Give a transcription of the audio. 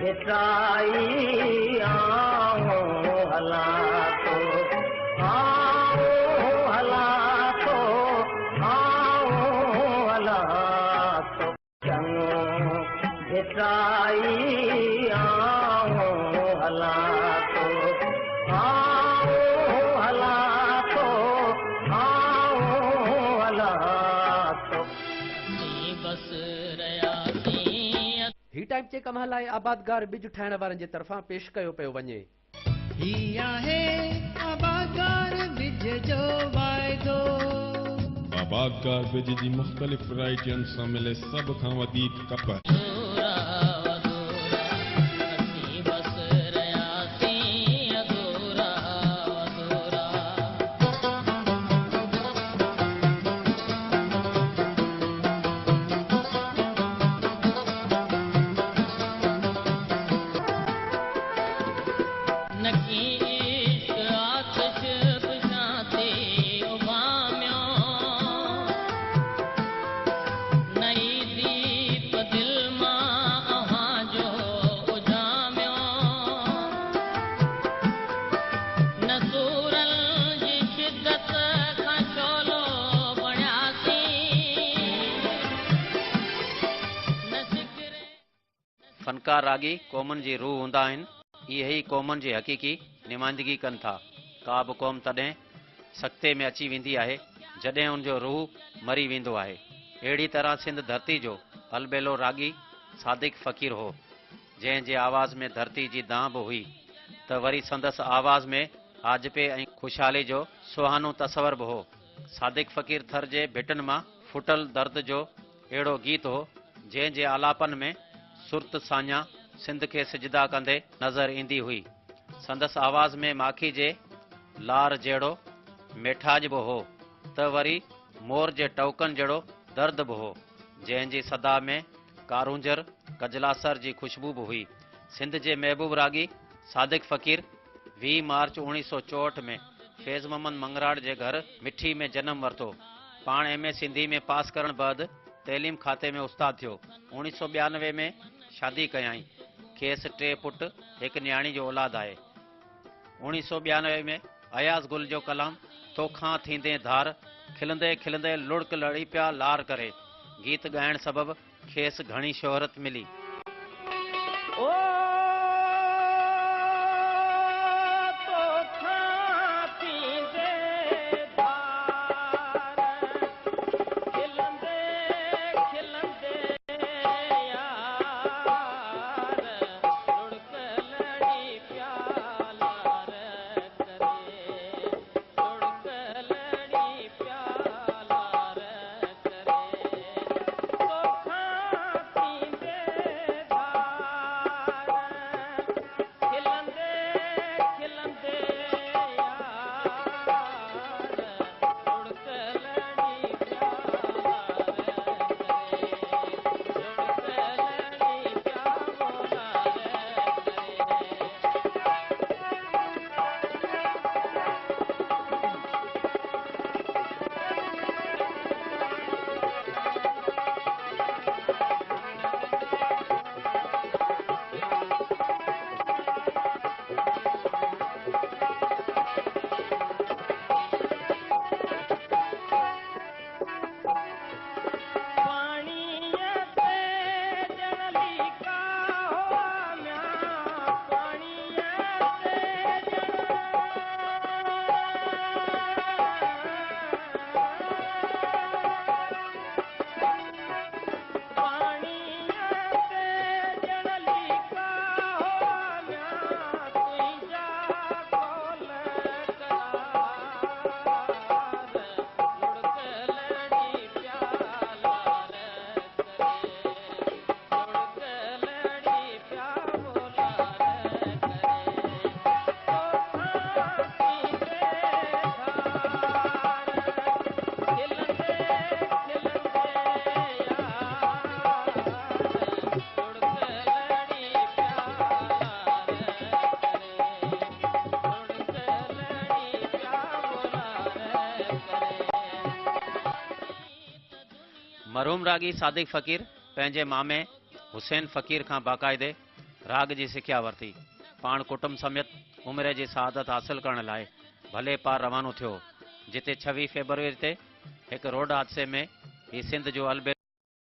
मिठाई आओ हला तो आओ हला तो आओ हला तो चंगो मिठाई आओ हला तो आओ हला तो आओ हला तो बस रयासी ही टाइम जे कम लाइ आबादगार बिज ठाहिण वारनि जे तरफ़ां पेश कयो पियो वञे। ही आहे आबादगार बिज जो वाइदो। आबादगार बिज जी मुख़्तलिफ़ वैराइटियुनि सां मिले सभ खां वधीक कप। फनकार रागी क़ौमुनि जी रूह हूंदा आहिनि। इहे ई क़ौमुनि जी हक़ीक़ी नुमाइंदगी कनि था। का बि क़ौम तॾहिं सख़्ते में अची वेंदी आहे जॾहिं उनजो रूह मरी वेंदो आहे। अहिड़ी तरह सिंध धरती जो अलबेलो रागी सादिक फ़क़ीर हो, जंहिं जे आवाज़ में धरती जी दां बि हुई त वरी संदसि आवाज़ में आजपे ऐं ख़ुशहाली जो सुहानो तसवर बि हो। सादिक फ़क़ीर थर जे भिटनि मां फुटल दर्द जो अहिड़ो गीत हो जंहिं जे आलापन में सुरत साञा सिंध खे सिजदा कंदे नज़र ईंदी हुई। संदसि आवाज़ में माखी जे लार जहिड़ो मेठाज बि हो त वरी मोर जे टौकन जहिड़ो दर्द बि हो, जंहिं जी सदा में कारूंजर कजलासर जी खुशबू बि हुई। सिंध जे महबूब रागी सादिक फ़क़ीर 20 मार्च 1964 में फैज़ मोहम्मद मंगराड़ जे घर मिठी में जन्म वरितो। पाण MA सिंधी में पास करण बैदि तइलीम खाते में उस्ताद थियो। 1992 में शादी कयाई। खेसि 3 पुट हिकु न्याणी जो औलाद आहे। 1992 में अयाज़ गुल जो कलाम तोखां थींदे धार खिलंदे खिलंदे लुड़क लड़ी पिया लार करे गीत ॻाइण सबबि खेसि घणी शोहरत मिली। मरहूम रागी सादिक फ़क़ीर पंहिंजे मामे हुसैन फ़क़ीर खां बाक़ायदे राग जी सिख्या वरिती, पाण कुटुंब समेत उमिरि जी सआदत हासिल करण लाइ भले पार रवानो थियो, जिते 26 फरवरी ते हिकु रोड हादसे में ही सिंध जो अलबे